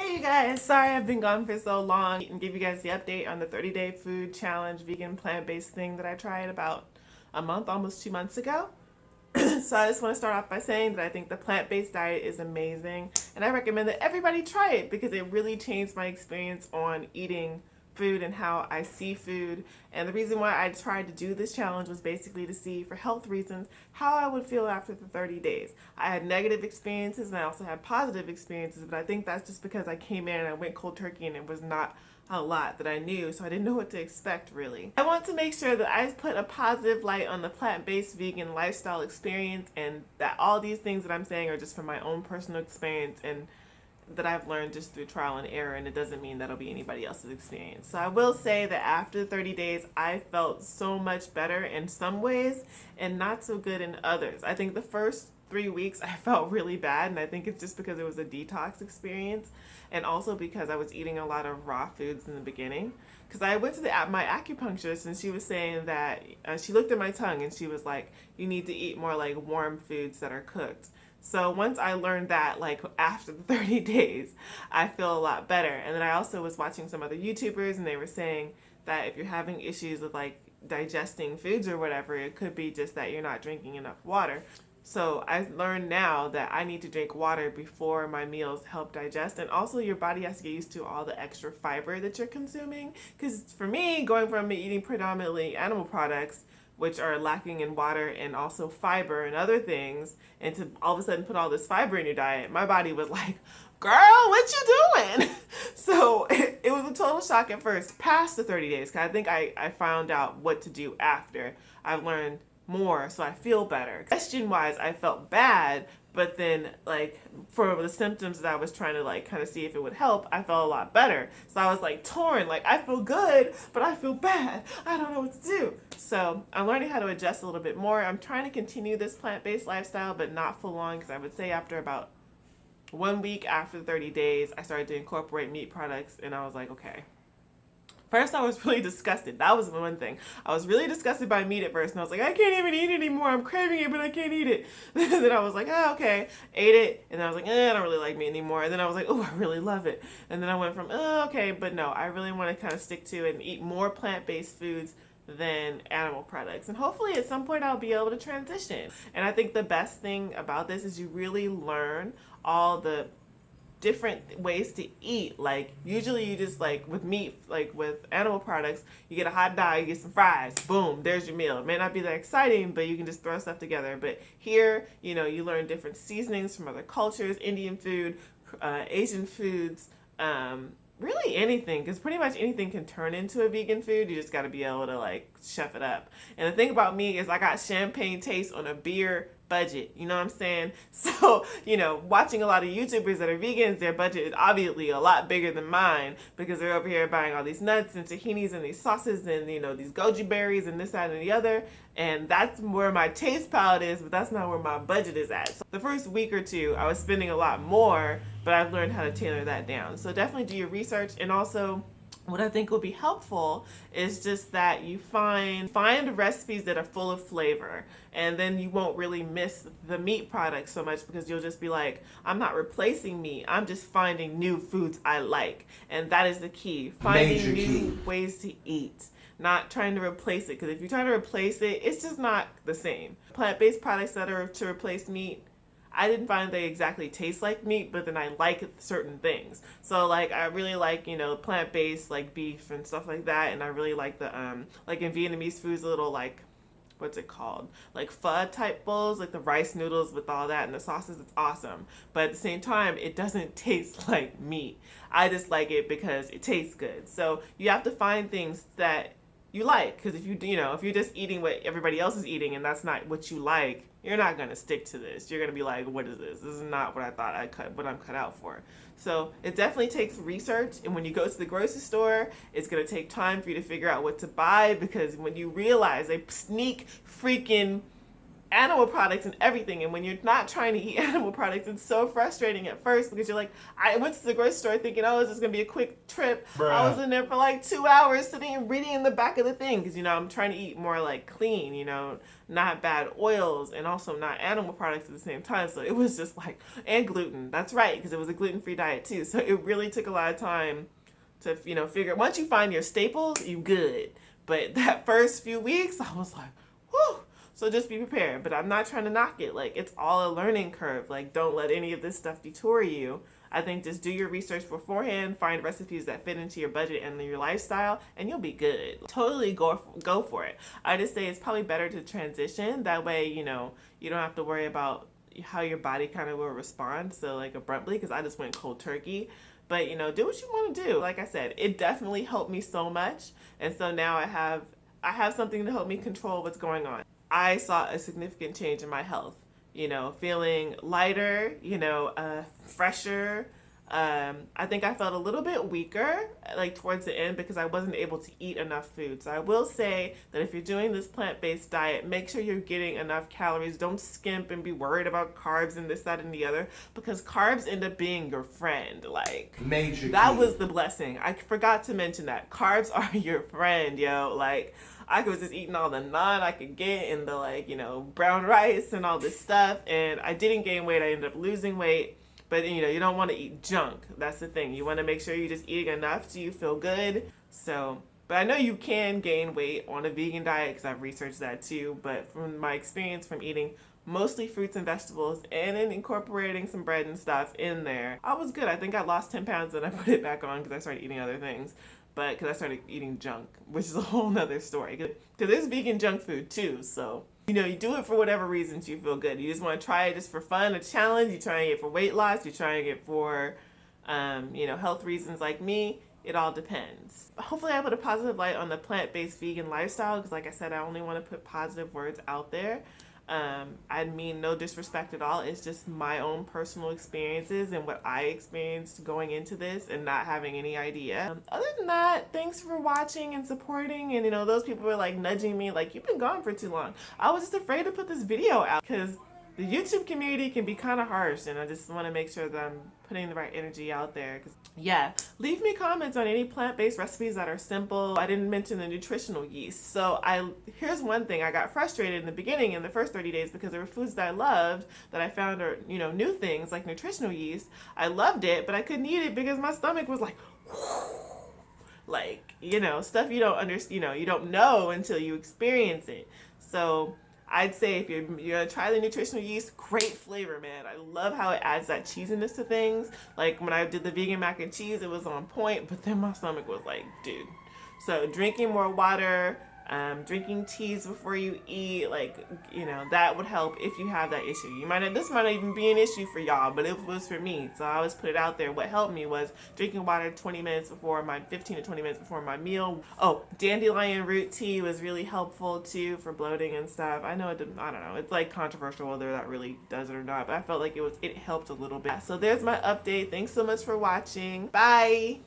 Hey you guys, sorry I've been gone for so long and give you guys the update on the 30-day food challenge vegan plant-based thing that I tried about a month, almost 2 months ago. So I just want to start off by saying that I think the plant-based diet is amazing and I recommend that everybody try it because it really changed my experience on eating food and how I see food. And the reason why I tried to do this challenge was basically to see, for health reasons, how I would feel after the 30 days. I had negative experiences and I also had positive experiences, but I think that's just because I came in and I went cold turkey and it was not a lot that I knew, so I didn't know what to expect really. I want to make sure that I put a positive light on the plant-based vegan lifestyle experience and that all these things that I'm saying are just from my own personal experience and that I've learned just through trial and error, and it doesn't mean that'll be anybody else's experience. So I will say that after 30 days, I felt so much better in some ways and not so good in others. I think the first 3 weeks I felt really bad, and I think it's just because it was a detox experience and also because I was eating a lot of raw foods in the beginning. Because I went to my acupuncturist and she was saying that she looked at my tongue and she was like, you need to eat more like warm foods that are cooked. So once I learned that, like after the 30 days, I feel a lot better. And then I also was watching some other YouTubers and they were saying that if you're having issues with like digesting foods or whatever, it could be just that you're not drinking enough water. So I learned now that I need to drink water before my meals help digest. And also your body has to get used to all the extra fiber that you're consuming. Because for me, going from eating predominantly animal products, which are lacking in water and also fiber and other things, and to all of a sudden put all this fiber in your diet, my body was like, girl, what you doing? So it was a total shock at first, past the 30 days, because I think I found out what to do after. I've learned more, so I feel better. Question-wise, I felt bad, but then like for the symptoms that I was trying to like kind of see if it would help, I felt a lot better. So I was like torn, like I feel good, but I feel bad. I don't know what to do. So I'm learning how to adjust a little bit more. I'm trying to continue this plant-based lifestyle, but not full on, because I would say after about 1 week after 30 days, I started to incorporate meat products and I was like, okay. First, I was really disgusted. That was one thing. I was really disgusted by meat at first, and I was like, I can't even eat it anymore. I'm craving it, but I can't eat it. Then I was like, oh, okay. Ate it, and then I was like, I don't really like meat anymore. And then I was like, oh, I really love it. And then I went from, oh, okay, but no, I really want to kind of stick to it and eat more plant-based foods than animal products. And hopefully at some point I'll be able to transition. And I think the best thing about this is you really learn all the different ways to eat. Like usually you just like with meat, like with animal products, you get a hot dog, you get some fries, boom, there's your meal. It may not be that exciting, but you can just throw stuff together. But here, you know, you learn different seasonings from other cultures, Indian food, Asian foods, really anything, because pretty much anything can turn into a vegan food. You just got to be able to like chef it up. And the thing about me is I got champagne taste on a beer budget, you know what I'm saying? So, you know, watching a lot of YouTubers that are vegans, their budget is obviously a lot bigger than mine because they're over here buying all these nuts and tahinis and these sauces and, you know, these goji berries and this, that, and the other. And that's where my taste palette is, but that's not where my budget is at. So the first week or two, I was spending a lot more, but I've learned how to tailor that down. So definitely do your research. And also, what I think will be helpful is just that you find recipes that are full of flavor, and then you won't really miss the meat products so much because you'll just be like, I'm not replacing meat, I'm just finding new foods I like. And that is the key, finding new ways to eat, not trying to replace it, because if you're trying to replace it, it's just not the same. Plant-based products that are to replace meat, I didn't find they exactly taste like meat, but then I like certain things. So like I really like, you know, plant-based like beef and stuff like that, and I really like the like in Vietnamese foods, a little like, what's it called, like pho type bowls, like the rice noodles with all that and the sauces. It's awesome, but at the same time it doesn't taste like meat. I just like it because it tastes good. So you have to find things that you like, because if you're just eating what everybody else is eating and that's not what you like, you're not going to stick to this. You're going to be like, what is this? This is not what I thought what I'm cut out for. So it definitely takes research, and when you go to the grocery store, it's going to take time for you to figure out what to buy, because when you realize they sneak freaking animal products and everything. And when you're not trying to eat animal products, it's so frustrating at first because you're like, I went to the grocery store thinking, oh, this is going to be a quick trip. Bruh. I was in there for like 2 hours sitting and reading in the back of the thing because, I'm trying to eat more like clean, not bad oils and also not animal products at the same time. So it was just like, and gluten. That's right, because it was a gluten-free diet too. So it really took a lot of time to, figure, once you find your staples, you good. But that first few weeks, I was like, whew. So just be prepared. But I'm not trying to knock it. Like, it's all a learning curve. Like, don't let any of this stuff detour you. I think just do your research beforehand, find recipes that fit into your budget and your lifestyle, and you'll be good. Totally go for it. I just say it's probably better to transition. That way, you don't have to worry about how your body kind of will respond so like abruptly, because I just went cold turkey. But do what you want to do. Like I said, it definitely helped me so much, and so now I have something to help me control what's going on. I saw a significant change in my health. Feeling lighter, fresher. I think I felt a little bit weaker, like towards the end, because I wasn't able to eat enough food. So I will say that if you're doing this plant-based diet, make sure you're getting enough calories. Don't skimp and be worried about carbs and this, that, and the other, because carbs end up being your friend. Like, major that key. was the blessing. I forgot to mention that carbs are your friend, yo. Like, I was just eating all the naan I could get and the brown rice and all this stuff, and I didn't gain weight. I ended up losing weight. But you don't want to eat junk. That's the thing. You want to make sure you're just eating enough so you feel good. So, but I know you can gain weight on a vegan diet because I've researched that too. But from my experience from eating mostly fruits and vegetables and then incorporating some bread and stuff in there, I was good. I think I lost 10 pounds and I put it back on because I started eating other things. But because I started eating junk, which is a whole nother story. Because there's vegan junk food too, so you do it for whatever reasons you feel good. You just want to try it just for fun, a challenge. You're trying it for weight loss. You're trying it for, health reasons like me. It all depends. Hopefully I put a positive light on the plant-based vegan lifestyle because like I said, I only want to put positive words out there. I mean no disrespect at all. It's just my own personal experiences and what I experienced going into this and not having any idea. Other than that, thanks for watching and supporting. And those people were like nudging me like, you've been gone for too long. I was just afraid to put this video out because the YouTube community can be kind of harsh, and I just want to make sure that I'm putting the right energy out there. Yeah, leave me comments on any plant-based recipes that are simple. I didn't mention the nutritional yeast. So here's one thing. I got frustrated in the beginning in the first 30 days because there were foods that I loved that I found are, new things like nutritional yeast. I loved it, but I couldn't eat it because my stomach was like, stuff you don't understand, you don't know until you experience it. So I'd say if you're gonna try the nutritional yeast, great flavor, man. I love how it adds that cheesiness to things. Like when I did the vegan mac and cheese, it was on point, but then my stomach was like, dude. So drinking more water, drinking teas before you eat, that would help if you have that issue. This might not even be an issue for y'all, but it was for me. So I always put it out there. What helped me was drinking water 15 to 20 minutes before my meal. Oh, dandelion root tea was really helpful too for bloating and stuff. I know I don't know. It's like controversial whether that really does it or not, but I felt like it helped a little bit. So there's my update. Thanks so much for watching. Bye.